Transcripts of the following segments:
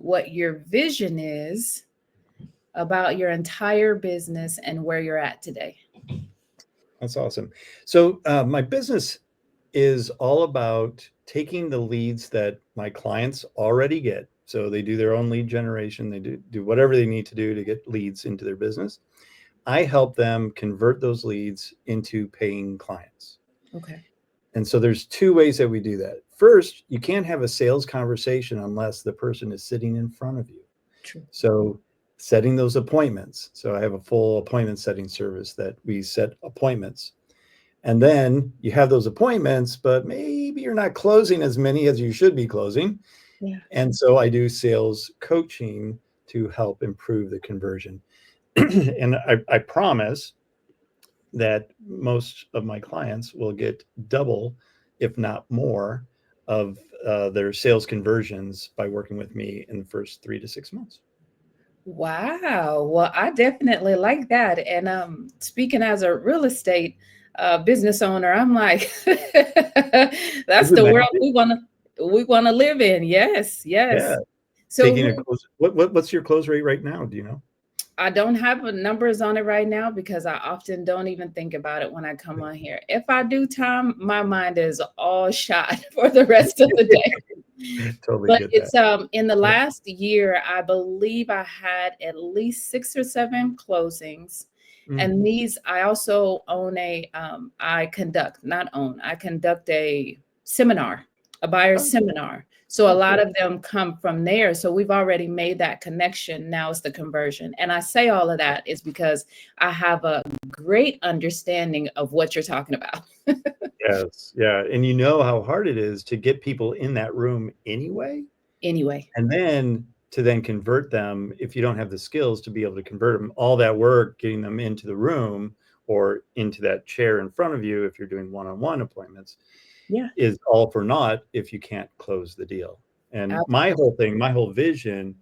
what your vision is about your entire business and where you're at today. That's awesome. So my business is all about taking the leads that my clients already get. So they do their own lead generation. They do whatever they need to do to get leads into their business. I help them convert those leads into paying clients. Okay. And so there's two ways that we do that. First, you can't have a sales conversation unless the person is sitting in front of you. True. So setting those appointments. So I have a full appointment setting service that we set appointments. And then you have those appointments, but maybe you're not closing as many as you should be closing. Yeah. And so I do sales coaching to help improve the conversion. And I promise that most of my clients will get double, if not more, of their sales conversions by working with me in the first 3 to 6 months. Wow. Well, I definitely like that. And speaking as a real estate business owner, I'm like, that's the world we want to live in. Yes, yes. Yeah. So Taking a close. What's your close rate right now? Do you know? I don't have numbers on it right now because I often don't even think about it when I come on here. If I do, Tom, my mind is all shot for the rest of the day. Totally But get it's that. in the last year, I believe I had at least 6 or 7 closings. And these, I also own I conduct a seminar, a buyer seminar. So a lot of them come from there. So we've already made that connection. Now it's the conversion. And I say all of that is because I have a great understanding of what you're talking about. Yes. Yeah. And you know how hard it is to get people in that room anyway. And then to then convert them, if you don't have the skills to be able to convert them, all that work, getting them into the room or into that chair in front of you, if you're doing one-on-one appointments, is all for naught if you can't close the deal. And Absolutely. my whole vision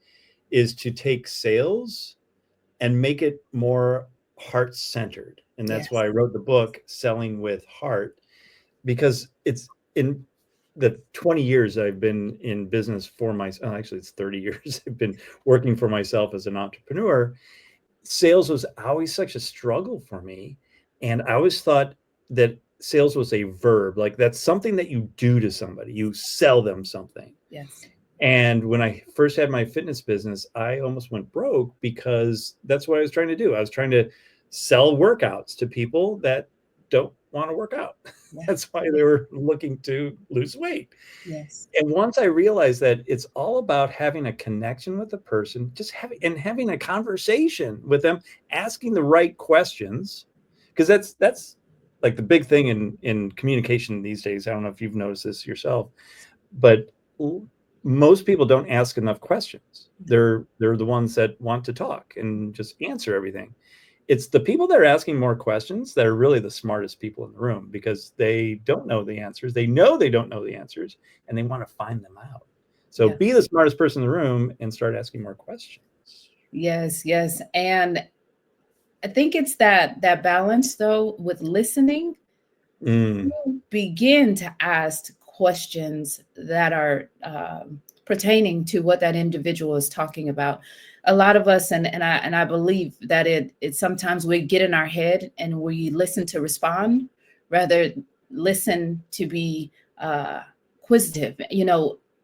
is to take sales and make it more heart-centered. And that's Yes. why I wrote the book, Selling with Heart, because it's in the 20 years I've been in business for myself. Actually, it's 30 years I've been working for myself as an entrepreneur. Sales was always such a struggle for me. And I always thought that sales was a verb, like that's something that you do to somebody, you sell them something. Yes. And when I first had my fitness business, I almost went broke because that's what I was trying to do. I was trying to sell workouts to people that don't want to work out. Yeah. That's why they were looking to lose weight. Yes. And once I realized that it's all about having a connection with the person, just having a conversation with them, asking the right questions, because that's like the big thing in communication these days. I don't know if you've noticed this yourself, but most people don't ask enough questions. They're the ones that want to talk and just answer everything. It's the people that are asking more questions that are really the smartest people in the room, because they don't know the answers. They know they don't know the answers, and they want to find them out. So Yeah. be the smartest person in the room and start asking more questions. Yes, yes. And I think it's that balance though with listening. Mm. You begin to ask questions that are pertaining to what that individual is talking about. A lot of us, and I believe that it sometimes we get in our head and we listen to respond rather listen to be inquisitive,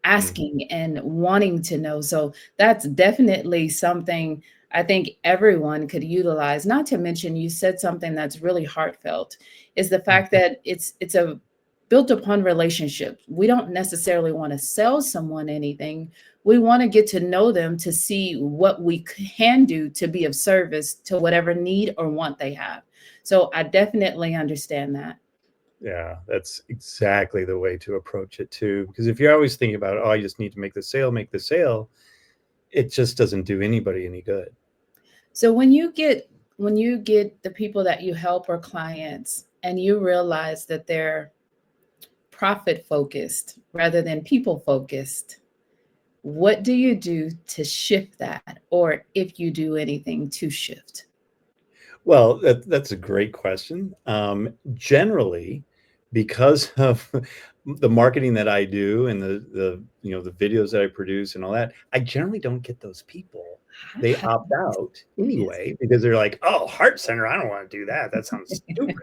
asking and wanting to know. So that's definitely something I think everyone could utilize. Not to mention, you said something that's really heartfelt, is the fact that it's a built upon relationships. We don't necessarily want to sell someone anything. We want to get to know them to see what we can do to be of service to whatever need or want they have. So I definitely understand that. Yeah, that's exactly the way to approach it too. Because if you're always thinking about, oh, I just need to make the sale, it just doesn't do anybody any good. So when you get the people that you help or clients and you realize that they're profit focused rather than people focused, what do you do to shift that? Or if you do anything to shift? Well, that's a great question. Generally, because of the marketing that I do and the videos that I produce and all that, I generally don't get those people. They opt out Yes. anyway because they're like, "Oh, heart center, I don't want to do that. That sounds stupid."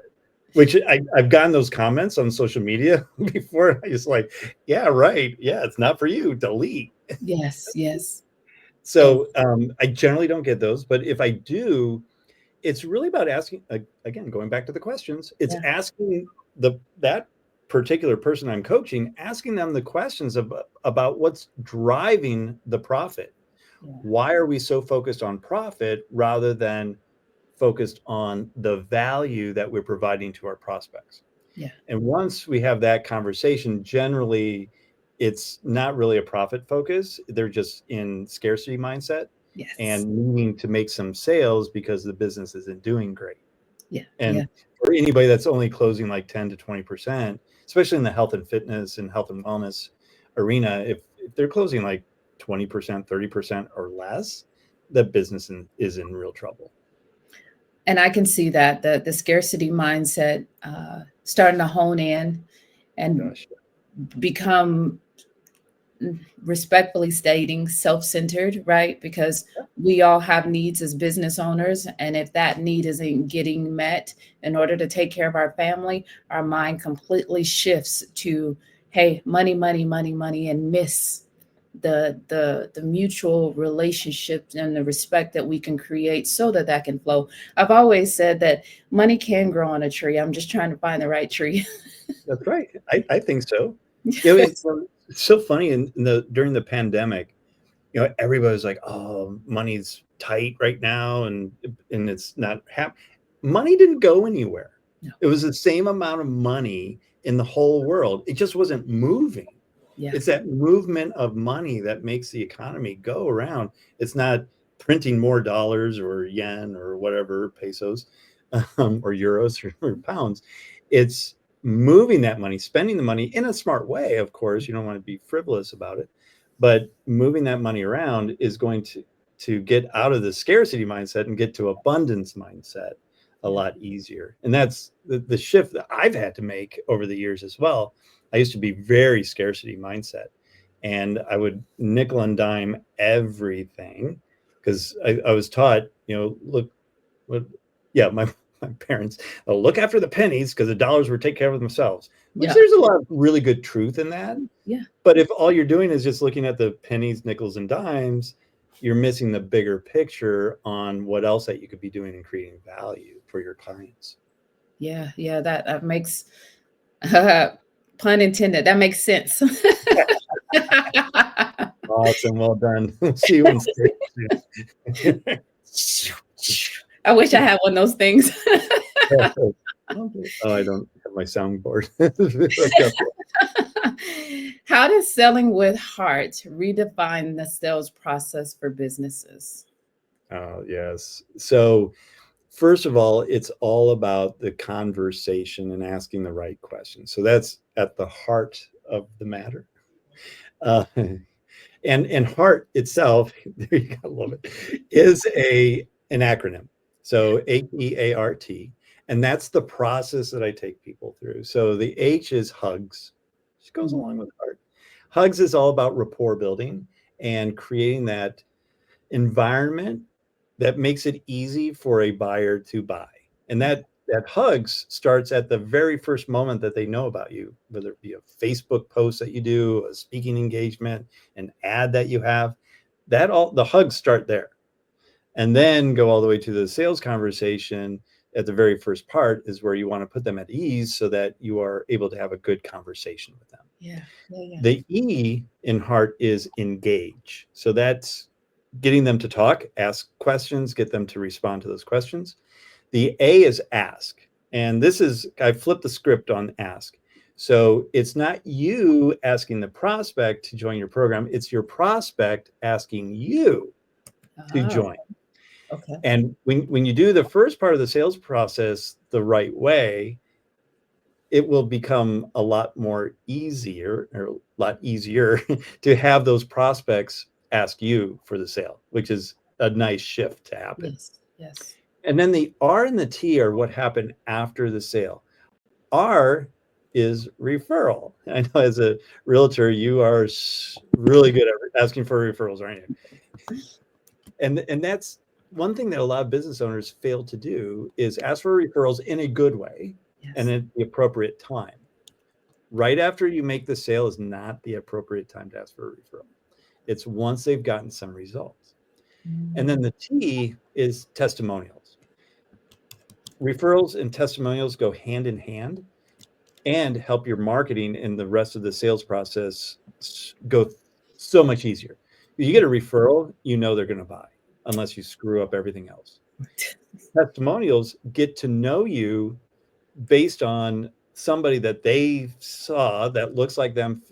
Which I've gotten those comments on social media before. I just like, yeah, right. Yeah, it's not for you. Delete. Yes, yes, yes. So I generally don't get those, but if I do, it's really about asking again, going back to the questions. It's Yeah, asking that particular person I'm coaching, asking them the questions about what's driving the profit. yeah, Why are we so focused on profit rather than focused on the value that we're providing to our prospects? yeah. And once we have that conversation, generally it's not really a profit focus. They're just in scarcity mindset Yes. and needing to make some sales because the business isn't doing great. Yeah, yeah. And for anybody that's only closing like 10 to 20%, especially in the health and fitness and health and wellness arena, if they're closing like 20%, 30% or less, the business is in real trouble. And I can see that the scarcity mindset starting to hone in and Gosh. become, respectfully stating, self-centered, right? Because we all have needs as business owners, and if that need isn't getting met in order to take care of our family, our mind completely shifts to, hey, money, money, money, money, and miss the mutual relationship and the respect that we can create so that that can flow. I've always said that money can grow on a tree. I'm just trying to find the right tree. That's right. I think so. It's so funny in the during the pandemic, everybody's like, "Oh, money's tight right now, and it's not money didn't go anywhere. No. It was the same amount of money in the whole world. It just wasn't moving. Yeah. It's that movement of money that makes the economy go around. It's not printing more dollars or yen or whatever, pesos, or euros or pounds. It's moving that money, spending the money in a smart way. Of course, you don't want to be frivolous about it, but moving that money around is going to get out of the scarcity mindset and get to abundance mindset a Yeah. lot easier. And that's the shift that I've had to make over the years as well. I used to be very scarcity mindset, and I would nickel and dime everything because I was taught, look, what, yeah, my parents, look after the pennies because the dollars will take care of themselves, which Yeah. there's a lot of really good truth in that. Yeah. But if all you're doing is just looking at the pennies, nickels, and dimes, you're missing the bigger picture on what else that you could be doing and creating value for your clients. Yeah. Yeah. That makes, pun intended, that makes sense. Awesome. Well done. We'll see you in soon. I wish I had one of those things. Oh, I don't have my soundboard. How does selling with heart redefine the sales process for businesses? Yes. So, first of all, it's all about the conversation and asking the right questions. So that's at the heart of the matter. And heart itself, there you go, love it, is an acronym. So HEART, and that's the process that I take people through. So the H is hugs, which goes Mhm. along with heart. Hugs is all about rapport building and creating that environment that makes it easy for a buyer to buy. And that hugs starts at the very first moment that they know about you, whether it be a Facebook post that you do, a speaking engagement, an ad that you have. That all the hugs start there. And then go all the way to the sales conversation. At the very first part is where you want to put them at ease so that you are able to have a good conversation with them. Yeah, yeah, yeah. The E in heart is engage. So that's getting them to talk, ask questions, get them to respond to those questions. The A is ask. And this is, I flipped the script on ask. So it's not you asking the prospect to join your program, it's your prospect asking you to Oh, join. okay. And when you do the first part of the sales process the right way, it will become a lot more easier or a lot easier to have those prospects ask you for the sale, which is a nice shift to happen. Yes, yes. And then the R and the T are what happened after the sale. R is referral. I know as a realtor, you are really good at asking for referrals, aren't you? And that's one thing that a lot of business owners fail to do is ask for referrals in a good way and Yes. at the appropriate time. Right after you make the sale is not the appropriate time to ask for a referral. It's once they've gotten some results. And then Mm. the T is testimonials. Referrals and testimonials go hand in hand and help your marketing and the rest of the sales process go so much easier. You get a referral, you know they're going to buy unless you screw up everything else. Testimonials get to know you based on somebody that they saw that looks like them,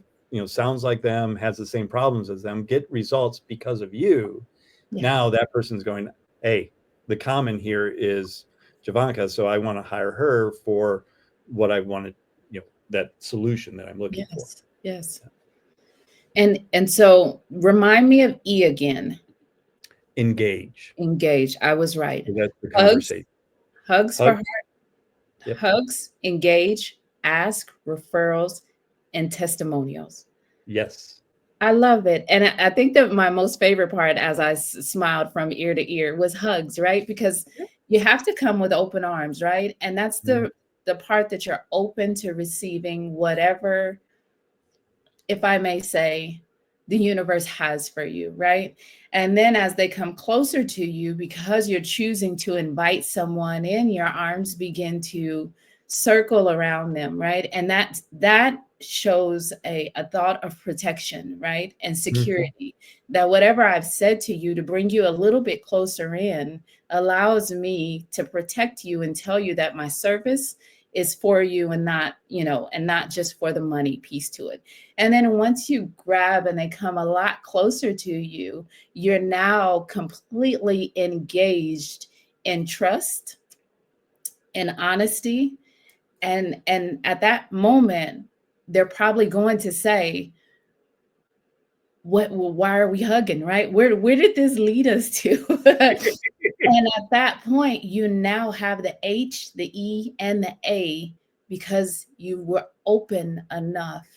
sounds like them, has the same problems as them, get results because of you. Yeah. Now that person's going, hey, the common here is Jovanka, so I want to hire her for what I wanted, that solution that I'm looking for. Yes. Yes. And so remind me of E again. Engage. Engage. I was right. So that's the Hugs. conversation. Hugs for Hug. heart. Yep. Hugs, engage, ask, referrals, and testimonials. Yes. I love it. And I think that my most favorite part, as I smiled from ear to ear, was hugs, right? Because you have to come with open arms, right? And that's the part that you're open to receiving whatever, if I may say, the universe has for you, right? And then as they come closer to you, because you're choosing to invite someone in, your arms begin to circle around them, right? And that shows a thought of protection, right? And security. That whatever I've said to you to bring you a little bit closer in allows me to protect you and tell you that my service is for you and not, and not just for the money piece to it. And then once you grab and they come a lot closer to you, you're now completely engaged in trust and honesty. And at that moment, they're probably going to say, why are we hugging, right? Where did this lead us to? And at that point, you now have the H, the E, and the A because you were open enough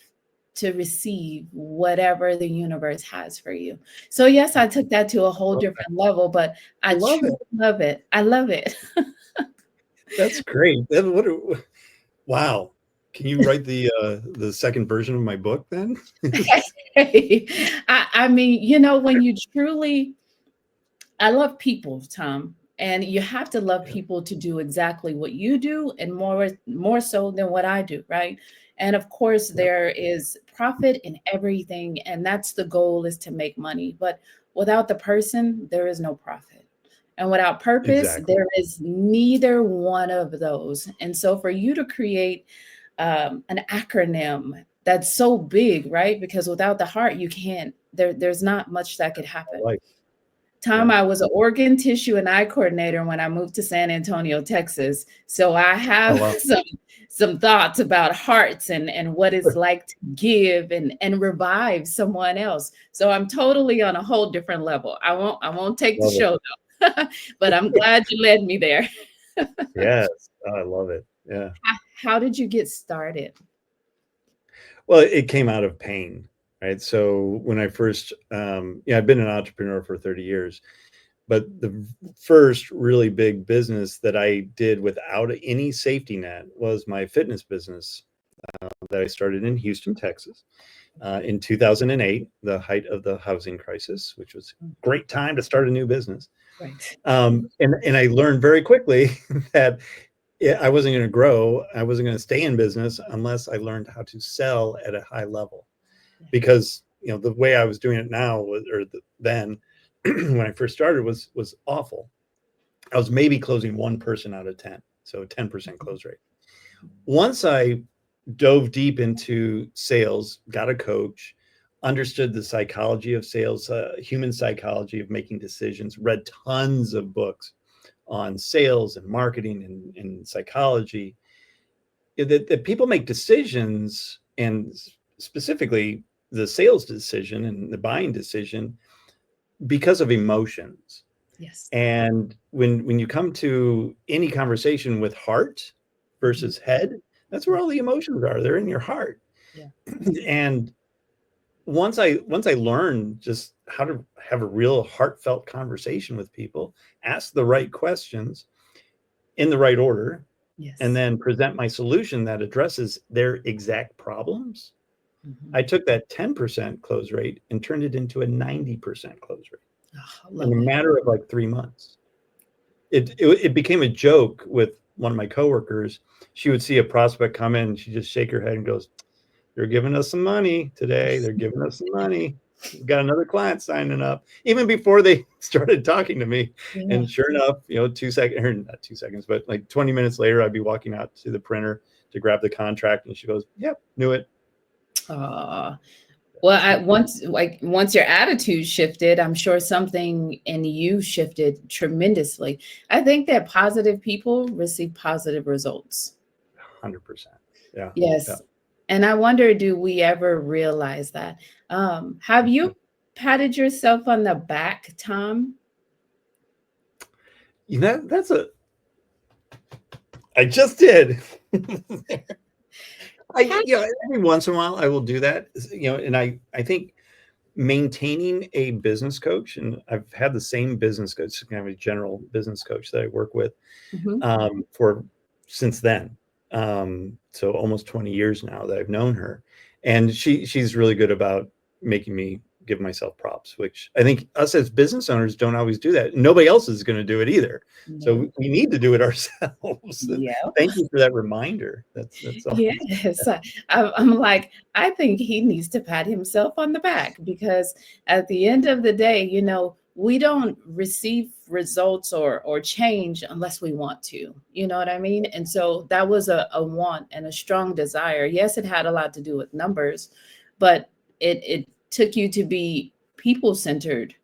to receive whatever the universe has for you. So yes, I took that to a whole different level, but I love truly it. love it. I love it. That's great. Wow. Can you write the second version of my book then? I mean, when you truly, I love people, Tom, and you have to love Yeah. people to do exactly what you do and more so than what I do, right? And of course, Yep. there is profit in everything, and that's the goal, is to make money. But without the person, there is no profit. And without purpose, Exactly. there is neither one of those. And so for you to create an acronym that's so big, right? Because without the heart, you can't, there's not much that could happen. Like, Tom, yeah. I was an organ, tissue, and eye coordinator when I moved to San Antonio, Texas. So I have wow. some thoughts about hearts and what it's like to give and revive someone else. So I'm totally on a whole different level. I won't take the Love it. show though, but I'm glad you led me there. Yes. I love it. Yeah. How did you get started? Well, it came out of pain, right? So when I first, I've been an entrepreneur for 30 years, but the first really big business that I did without any safety net was my fitness business that I started in Houston, Texas, in 2008, the height of the housing crisis, which was a great time to start a new business. Right. And I learned very quickly that I wasn't going to grow. I wasn't going to stay in business unless I learned how to sell at a high level, because the way I was doing it now then when I first started was awful. I was maybe closing one person out of 10, so 10% close rate. Once I dove deep into sales, got a coach, understood the psychology of sales, human psychology of making decisions, read tons of books on sales and marketing and psychology, that people make decisions, and specifically the sales decision and the buying decision, because of emotions. Yes. And when you come to any conversation with heart versus head, That's where all the emotions are. They're in your heart. Yeah. And once I learned just how to have a real heartfelt conversation with people, ask the right questions in the right order, and Yes. then present my solution that addresses their exact problems, Mhm. I took that 10% close rate and turned it into a 90% close rate Oh, I in love a it. matter of like 3 months. It became a joke with one of my coworkers. She would see a prospect come in, and she'd just shake her head and goes, "They're giving us some money today. They're giving us some money. We've got another client signing up," even before they started talking to me. Yeah. And sure enough, 2 seconds, or not 2 seconds, but like 20 minutes later, I'd be walking out to the printer to grab the contract, and she goes, "Yep, knew it." Well, once your attitude shifted, I'm sure something in you shifted tremendously. I think that positive people receive positive results. 100%. Yeah. Yeah. Yes. And I wonder, do we ever realize that? Have you patted yourself on the back, Tom? That's I just did. Pat- Every once in a while I will do that, and I think maintaining a business coach, and I've had the same business coach, kind of a general business coach that I work with, Mhm. for since then. So almost 20 years now that I've known her, and she's really good about making me give myself props, which I think us as business owners don't always do that. Nobody else is going to do it either. So No. we need to do it ourselves. Yeah. Thank you for that reminder. That's all. Yes. I'm like, I think he needs to pat himself on the back because at the end of the day, we don't receive results or change unless we want to. You know what I mean? And so that was a want and a strong desire. Yes, it had a lot to do with numbers, but it took you to be people centered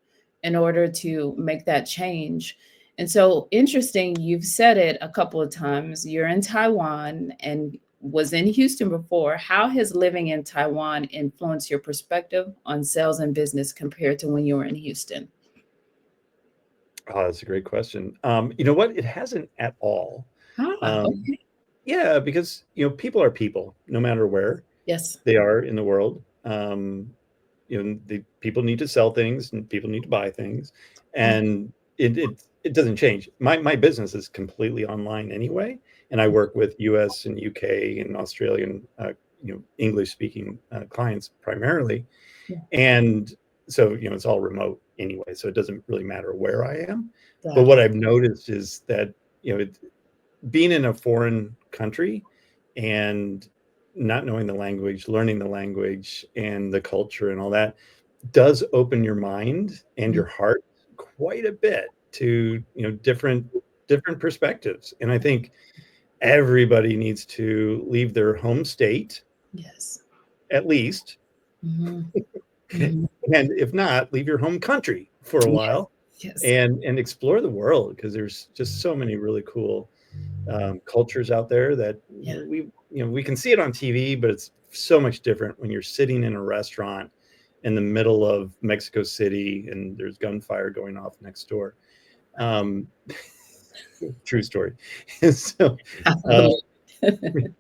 in order to make that change. And so interesting, you've said it a couple of times. You're in Taiwan and was in Houston before. How has living in Taiwan influenced your perspective on sales and business compared to when you were in Houston? Oh, that's a great question. You know what? It hasn't at all. Um, Okay. yeah, because people are people, no matter where Yes. they are in the world. The people need to sell things, and people need to buy things, Oh, and it doesn't change. My business is completely online anyway, and I work with U.S. and UK and Australian, English speaking clients primarily, yeah. and so it's all remote anyway, so it doesn't really matter where I am. But Got what it. I've noticed is that being in a foreign country and not knowing the language, learning the language and the culture and all that does open your mind and Mhm. your heart quite a bit to different perspectives. And I think everybody needs to leave their home state Yes. at least, Hmm. and Hmm. if not, leave your home country for a Yes. while Yes. and explore the world, because there's just so many really cool cultures out there that Yeah. we can see it on TV, but it's so much different when you're sitting in a restaurant in the middle of Mexico City and there's gunfire going off next door. Um, True story. So, I uh, believe it.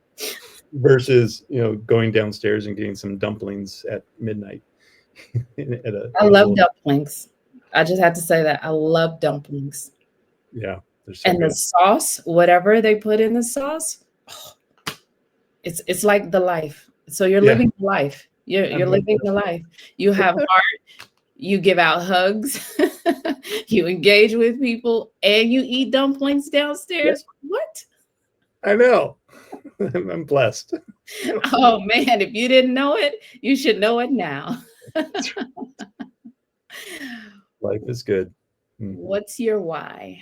versus going downstairs and getting some dumplings at midnight at a I love little. dumplings. I just have to say that I love dumplings. Yeah, they're so And the good. sauce, whatever they put in the sauce, oh, it's like the life. So you're Yeah, living the life. You're I'm living the obsessed. life. You have heart, you give out hugs, you engage with people, and you eat dumplings Yep, downstairs. What? I know. I'm blessed. Oh man, if you didn't know it, you should know it now. Life is good. Mm. What's your why?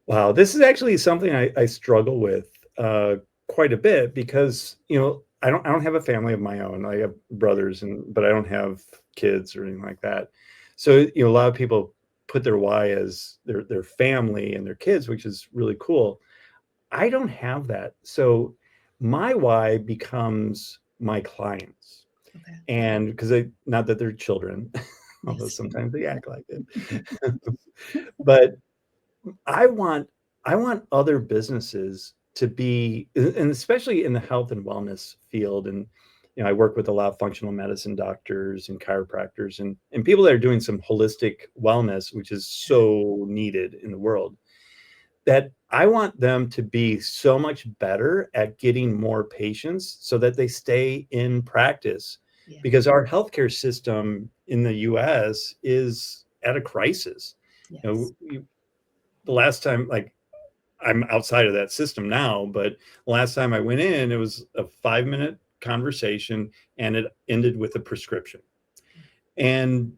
Wow, this is actually something I struggle with quite a bit, because I don't have a family of my own. I have brothers, but I don't have kids or anything like that. So a lot of people put their why as their family and their kids, which is really cool. I don't have that. So my why becomes my clients, Okay. and because they, not that they're children, although Yes. sometimes they act like it, but I want I want other businesses to be, and especially in the health and wellness field. And, I work with a lot of functional medicine doctors and chiropractors and people that are doing some holistic wellness, which is so needed in the world, that I want them to be so much better at getting more patients so that they stay in practice. Yeah. Because our healthcare system in the US is at a crisis. Yes. The last time, like, I'm outside of that system now, but last time I went in, it was a 5-minute conversation and it ended with a prescription. And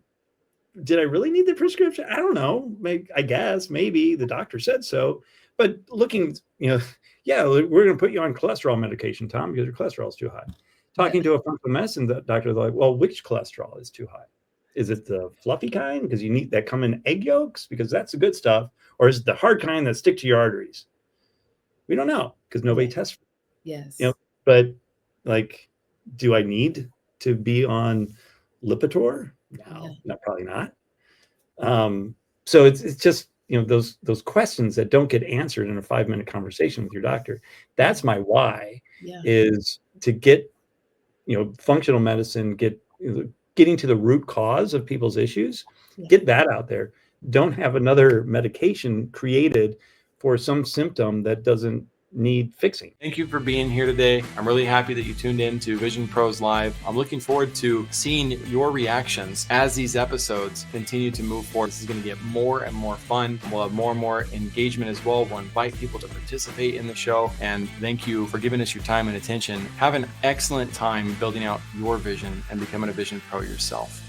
did I really need the prescription? I don't know. I guess maybe the doctor said so, but looking, yeah, we're going to put you on cholesterol medication, Tom, because your cholesterol is too high. Talking to a functional medicine doctor, they're like, well, which cholesterol is too high? Is it the fluffy kind? Because you need that come in egg yolks, because that's the good stuff. Or is it the hard kind that stick to your arteries? We don't know because nobody tests. Yes. But like, do I need to be on Lipitor? No, probably not. So it's just, those questions that don't get answered in a 5-minute conversation with your doctor. That's my why, is to get, functional medicine, getting to the root cause of people's issues, get that out there. Don't have another medication created for some symptom that doesn't need fixing. Thank you for being here today. I'm really happy that you tuned in to Vision Pros Live. I'm looking forward to seeing your reactions as these episodes continue to move forward. This is going to get more and more fun. We'll have more and more engagement as well. We'll invite people to participate in the show. And thank you for giving us your time and attention. Have an excellent time building out your vision and becoming a Vision Pro yourself.